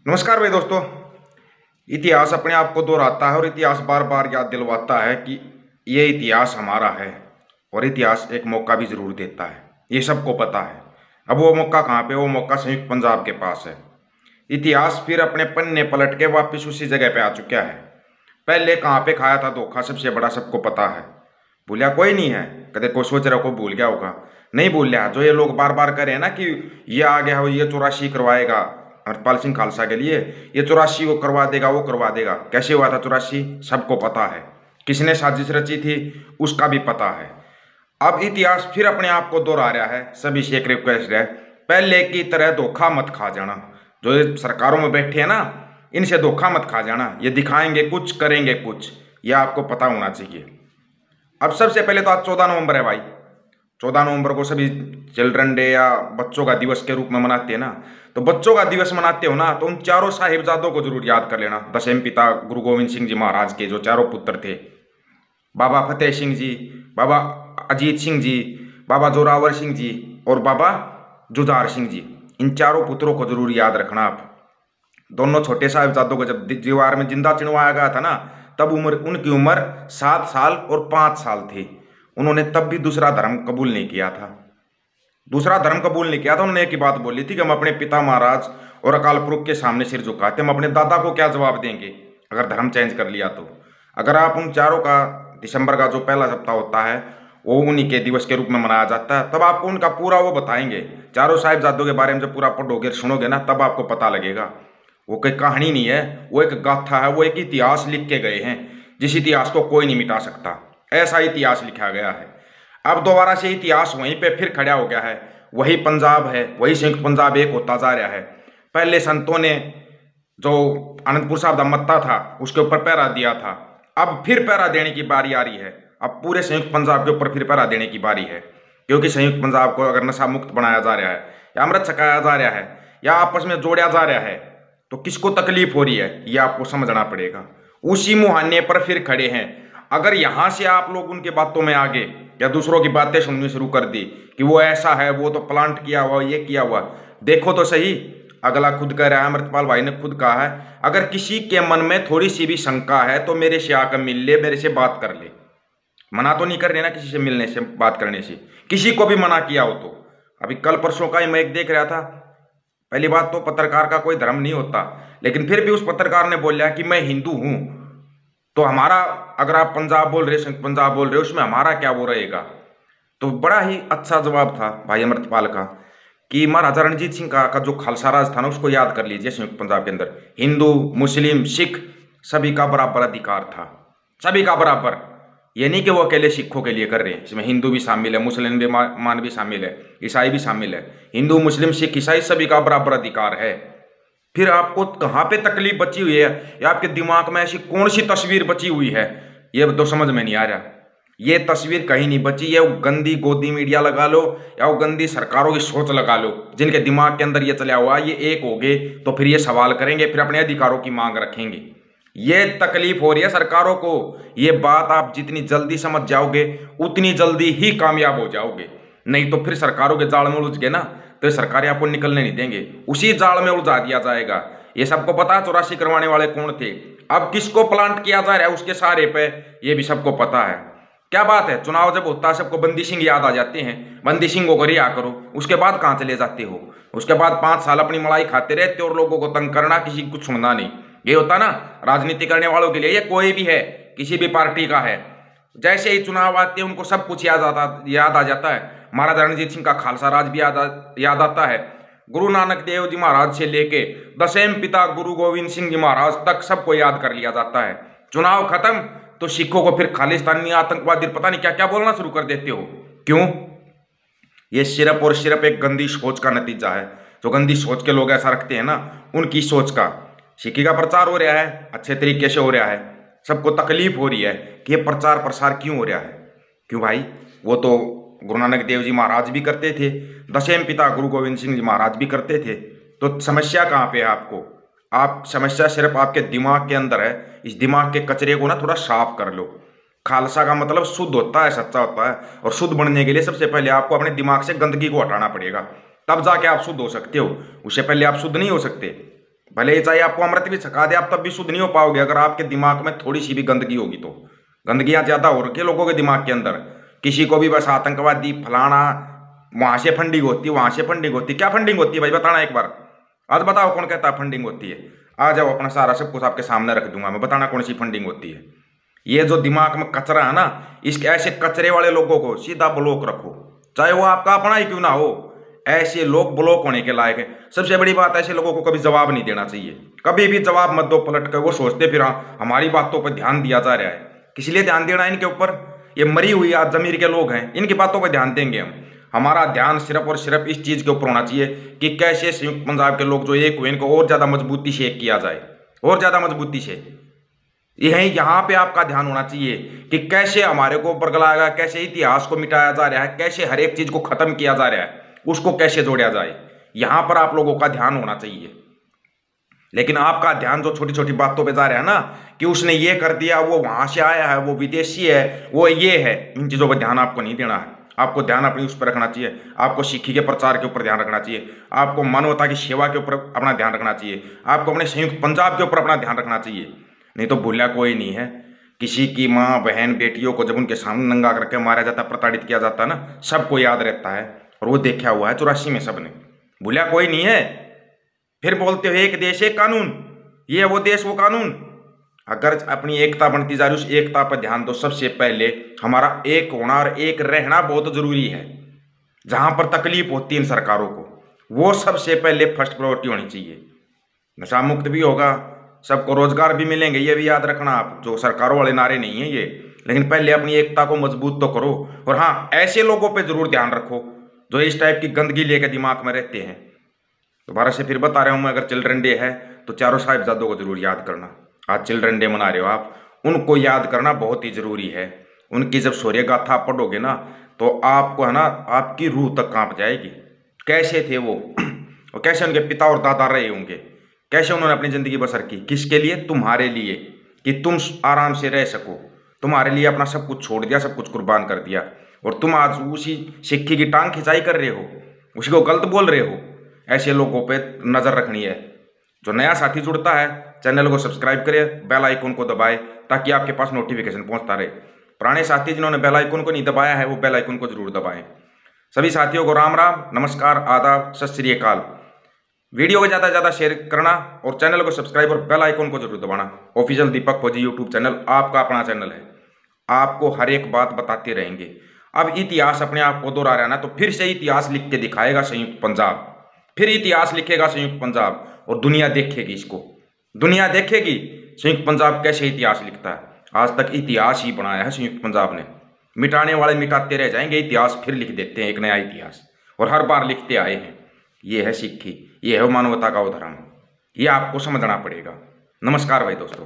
नमस्कार भाई दोस्तों। इतिहास अपने आप को दोहराता है और इतिहास बार बार याद दिलवाता है कि ये इतिहास हमारा है। और इतिहास एक मौका भी जरूर देता है, ये सबको पता है। अब वो मौका कहाँ पे? वो मौका संयुक्त पंजाब के पास है। इतिहास फिर अपने पन्ने पलट के वापस उसी जगह पे आ चुका है। पहले कहाँ पे खाया था धोखा सबसे बड़ा, सबको पता है। भूलिया कोई नहीं है। कदे कोई सोच रहा को भूल गया होगा? नहीं भूल गया। जो ये लोग बार बार कह रहे हैं ना कि ये आ गया हो, ये 84 करवाएगा हरपाल सिंह खालसा के लिए, ये 84 वो करवा देगा, वो करवा देगा। कैसे हुआ था 84? सबको पता है। किसने साजिश रची थी उसका भी पता है। अब इतिहास फिर अपने आप को दोहरा रहा है। सभी से एक रिक्वेस्ट है, पहले की तरह धोखा मत खा जाना। जो ये सरकारों में बैठे हैं ना, इनसे धोखा मत खा जाना। ये दिखाएंगे कुछ, करेंगे कुछ, ये आपको पता होना चाहिए। अब सबसे पहले तो आज 14 नवंबर है भाई। 14 नवंबर को सभी चिल्ड्रन डे या बच्चों का दिवस के रूप में मनाते हैं ना। तो बच्चों का दिवस मनाते हो ना, तो उन चारों साहिबजादों को जरूर याद कर लेना। दशम पिता गुरु गोविंद सिंह जी महाराज के जो चारों पुत्र थे, बाबा फतेह सिंह जी, बाबा अजीत सिंह जी, बाबा जोरावर सिंह जी और बाबा जुझार सिंह जी, इन चारों पुत्रों को जरूर याद रखना आप। दोनों छोटे साहिबजादों को जब दीवार में जिंदा चिनवाया गया था ना, तब उनकी उम्र 7 साल और 5 साल थी। उन्होंने तब भी दूसरा धर्म कबूल नहीं किया था। दूसरा धर्म कबूल नहीं किया था। उन्होंने एक ही बात बोली थी कि हम अपने पिता महाराज और अकाल पुरख के सामने सिर झुकाते, हम अपने दादा को क्या जवाब देंगे अगर धर्म चेंज कर लिया तो। अगर आप उन चारों का दिसंबर का जो पहला सप्ताह होता है वो उन्हीं के दिवस के रूप में मनाया जाता है, तब आपको उनका पूरा वो बताएंगे। चारों साहिबजादों के बारे में जब पूरा पढ़ोगे सुनोगे ना, तब आपको पता लगेगा। वो कोई कहानी नहीं है, वो एक गाथा है, वो एक इतिहास लिख के गए हैं जिस इतिहास को कोई नहीं मिटा सकता। ऐसा इतिहास लिखा गया है। अब दोबारा से इतिहास वहीं पे फिर खड़ा हो गया है। वही पंजाब है, वही संयुक्त पंजाब एक होता जा रहा है। पहले संतों ने जो आनंदपुर साहब का मत्ता था उसके ऊपर पहरा दिया था, अब फिर पहरा देने की बारी आ रही है। अब पूरे संयुक्त पंजाब के ऊपर फिर पहरा देने की बारी है। क्योंकि संयुक्त पंजाब को अगर नशा मुक्त बनाया जा रहा है या अमृत छकाया जा रहा है या आपस में जोड़ा जा रहा है, तो किसको तकलीफ हो रही है ये आपको समझना पड़ेगा। उसी मुहाने पर फिर खड़े हैं। अगर यहां से आप लोग उनके बातों में आगे या दूसरों की बातें सुननी शुरू कर दी कि वो ऐसा है, वो तो प्लांट किया हुआ, ये किया हुआ, देखो तो सही। अगला खुद कह रहा है, अमृतपाल भाई ने खुद कहा है, अगर किसी के मन में थोड़ी सी भी शंका है तो मेरे से आकर मिल ले, मेरे से बात कर ले। मना तो नहीं कर रहे ना किसी से मिलने से, बात करने से। किसी को भी मना किया हो तो अभी कल परसों का ही मैं एक देख रहा था। पहली बात तो पत्रकार का कोई धर्म नहीं होता, लेकिन फिर भी उस पत्रकार ने बोला कि मैं हिंदू हूं, तो हमारा, अगर आप पंजाब बोल रहे, पंजाब बोल रहे, उसमें हमारा क्या वो रहेगा? तो बड़ा ही अच्छा जवाब था भाई अमृतपाल का कि महाराजा रणजीत सिंह का जो खालसा राज था ना, उसको याद कर लीजिए। संयुक्त पंजाब के अंदर हिंदू, मुस्लिम, सिख सभी का बराबर अधिकार था, सभी का बराबर। ये नहीं कि वो अकेले सिखों के लिए कर रहे हैं, इसमें हिंदू भी शामिल है, मुस्लिम भी मान भी शामिल है, ईसाई भी शामिल है। हिंदू, मुस्लिम, सिख, ईसाई सभी का बराबर अधिकार है। फिर आपको कहाँ पे तकलीफ बची हुई है या आपके दिमाग में ऐसी कौन सी तस्वीर बची हुई है, ये तो समझ में नहीं आ रहा। ये तस्वीर कहीं नहीं बची। ये गंदी गोदी मीडिया लगा लो या वो गंदी सरकारों की सोच लगा लो, जिनके दिमाग के अंदर ये चला हुआ, ये एक हो गए तो फिर ये सवाल करेंगे, फिर अपने अधिकारों की मांग रखेंगे। ये तकलीफ हो रही है सरकारों को। ये बात आप जितनी जल्दी समझ जाओगे उतनी जल्दी ही कामयाब हो जाओगे। नहीं तो फिर सरकारों के जाल में उलझ गए ना, तो सरकारें आपको निकलने नहीं देंगे, उसी जाल में उलझा दिया जाएगा। ये सबको पता है 84 करवाने वाले कौन थे। अब किसको प्लांट किया जा रहा है उसके सहारे पे, ये भी सबको पता है। क्या बात है, चुनाव जब होता है सबको बंदी सिंह याद आ जाते हैं। बंदी सिंह को रिहा करो, उसके बाद कहाँ चले जाते हो? उसके बाद 5 साल अपनी मलाई खाते रहते और लोगों को तंग करना, किसी को कुछ सुनना नहीं। ये होता ना राजनीति करने वालों के लिए, ये कोई भी है, किसी भी पार्टी का है, जैसे ही चुनाव आते हैं उनको सब कुछ याद आ जाता है। महाराजा रणजीत सिंह का खालसा राज भी याद आता है। गुरु नानक देव जी महाराज से लेके दशम पिता गुरु गोविंद सिंह जी महाराज तक सबको याद कर लिया जाता है। चुनाव खत्म तो सिखों को फिर खालिस्तानी, आतंकवादी, पता नहीं क्या क्या बोलना शुरू कर देते हो। क्यों? ये सिर्फ और सिर्फ एक गंदी सोच का नतीजा है। जो गंदी सोच के लोग ऐसा रखते हैं ना, उनकी सोच का। सिक्की का प्रचार हो रहा है, अच्छे तरीके से हो रहा है, सबको तकलीफ हो रही है कि ये प्रचार प्रसार क्यों हो रहा है। क्यों भाई? वो तो गुरु नानक देव जी महाराज भी करते थे, दशम पिता गुरु गोविंद सिंह जी महाराज भी करते थे। तो समस्या कहाँ पे है आपको? आप समस्या सिर्फ आपके दिमाग के अंदर है। इस दिमाग के कचरे को ना थोड़ा साफ कर लो। खालसा का मतलब शुद्ध होता है, सच्चा होता है, और शुद्ध बनने के लिए सबसे पहले आपको अपने दिमाग से गंदगी को हटाना पड़ेगा, तब जाके आप शुद्ध हो सकते हो। उससे पहले आप शुद्ध नहीं हो सकते। भले ही चाहे आपको अमृत भी छका दे, आप तब भी शुद्ध नहीं हो पाओगे अगर आपके दिमाग में थोड़ी सी भी गंदगी होगी। तो गंदगियां ज्यादा हो रखी है लोगों के दिमाग के अंदर। किसी को भी बस आतंकवादी फलाना, वहां से फंडिंग होती है, वहां से फंडिंग होती है। क्या फंडिंग होती है भाई, बताना एक बार। आज बताओ कौन कहता है फंडिंग होती है। आ जाओ, अपना सारा सब कुछ आपके सामने रख दूंगा मैं, बताना कौन सी फंडिंग होती है। ये जो दिमाग में कचरा है ना, इस ऐसे कचरे वाले लोगों को सीधा ब्लॉक रखो, चाहे वो आपका अपना ही क्यों ना हो। ऐसे लोग ब्लॉक होने के लायक हैं। सबसे बड़ी बात, ऐसे लोगों को कभी जवाब नहीं देना चाहिए। कभी भी जवाब मत दो पलट कर। वो सोचते फिर हमारी बातों पर ध्यान दिया जा रहा है, किस लिए ध्यान देना है इनके ऊपर। ये मरी हुई आज जमीर के लोग हैं, इनकी बातों पर ध्यान देंगे हम। हमारा ध्यान सिर्फ और सिर्फ इस चीज के ऊपर होना चाहिए कि कैसे संयुक्त पंजाब के लोग जो एक हुए, इनको और ज्यादा मजबूती से एक किया जाए, और ज्यादा मजबूती से। यही यहाँ पे आपका ध्यान होना चाहिए कि कैसे हमारे को बरगलाएगा, कैसे इतिहास को मिटाया जा रहा है, कैसे हर एक चीज को खत्म किया जा रहा है, उसको कैसे जोड़ा जाए। यहां पर आप लोगों का ध्यान होना चाहिए। लेकिन आपका ध्यान जो छोटी छोटी बातों पे जा रहा है ना, कि उसने ये कर दिया, वो वहां से आया है, वो विदेशी है, वो ये है, इन चीजों पर ध्यान आपको नहीं देना है। आपको ध्यान अपनी उस पर रखना चाहिए। आपको सिक्खी के प्रचार के ऊपर ध्यान रखना चाहिए। आपको मानवता की सेवा के ऊपर अपना ध्यान रखना चाहिए। आपको अपने संयुक्त पंजाब के ऊपर अपना ध्यान रखना चाहिए। नहीं तो भूला कोई नहीं है। किसी की माँ बहन बेटियों को जब उनके सामने नंगा करके मारा जाता है, प्रताड़ित किया जाता है ना, सबको याद रहता है। और वो देखा हुआ है 84 में सबने, भूला कोई नहीं है। फिर बोलते हो एक देश एक कानून, ये वो देश वो कानून। अगर अपनी एकता बनती जा रही, उस एकता पर ध्यान दो। सबसे पहले हमारा एक होना और एक रहना बहुत जरूरी है। जहां पर तकलीफ होती है इन सरकारों को, वो सबसे पहले फर्स्ट प्रायोरिटी होनी चाहिए। नशा मुक्त भी होगा, सबको रोजगार भी मिलेंगे, ये भी याद रखना आप। जो सरकारों वाले नारे नहीं है ये, लेकिन पहले अपनी एकता को मजबूत तो करो। और हाँ, ऐसे लोगों पे जरूर ध्यान रखो जो इस टाइप की गंदगी लेकर दिमाग में रहते हैं। दोबारा से फिर बता रहा हूं मैं, अगर चिल्ड्रन डे है तो चारों साहिबजादों को जरूर याद करना। आज चिल्ड्रन डे मना रहे हो आप, उनको याद करना बहुत ही जरूरी है। उनकी जब शौर्य गाथा आप पढ़ोगे ना, तो आपको है ना, आपकी रूह तक कांप जाएगी। कैसे थे वो और कैसे उनके पिता और दादा रहे होंगे, कैसे उन्होंने अपनी जिंदगी बसर की, किसके लिए, तुम्हारे लिए, कि तुम आराम से रह सको। तुम्हारे लिए अपना सब कुछ छोड़ दिया, सब कुछ कुर्बान कर दिया। और तुम आज उसी सिक्की की टांग खिंचाई कर रहे हो, उसी को गलत बोल रहे हो। ऐसे लोगों पे नजर रखनी है। जो नया साथी जुड़ता है, चैनल को सब्सक्राइब करे, बेल आइकन को दबाए, ताकि आपके पास नोटिफिकेशन पहुंचता रहे। पुराने साथी जिन्होंने बेल आइकन को नहीं दबाया है, वो बेल आइकन को जरूर दबाएं। सभी साथियों को राम राम, नमस्कार, आदाब, सत श्री अकाल। वीडियो को ज़्यादा से ज़्यादा शेयर करना और चैनल को सब्सक्राइब और बेल आइकन को जरूर दबाना। ऑफिशियल दीपक फौजी यूट्यूब चैनल आपका अपना चैनल है, आपको हर एक बात बताते रहेंगे। अब इतिहास अपने आप को दोहरा रहा है ना, तो फिर से इतिहास लिख के दिखाएगा संयुक्त पंजाब, फिर इतिहास लिखेगा संयुक्त पंजाब, और दुनिया देखेगी इसको। दुनिया देखेगी संयुक्त पंजाब कैसे इतिहास लिखता है। आज तक इतिहास ही बनाया है संयुक्त पंजाब ने। मिटाने वाले मिटाते रह जाएंगे, इतिहास फिर लिख देते हैं एक नया इतिहास, और हर बार लिखते आए हैं। ये है सिक्खी, ये है मानवता का उदाहरण, ये आपको समझना पड़ेगा। नमस्कार भाई दोस्तों।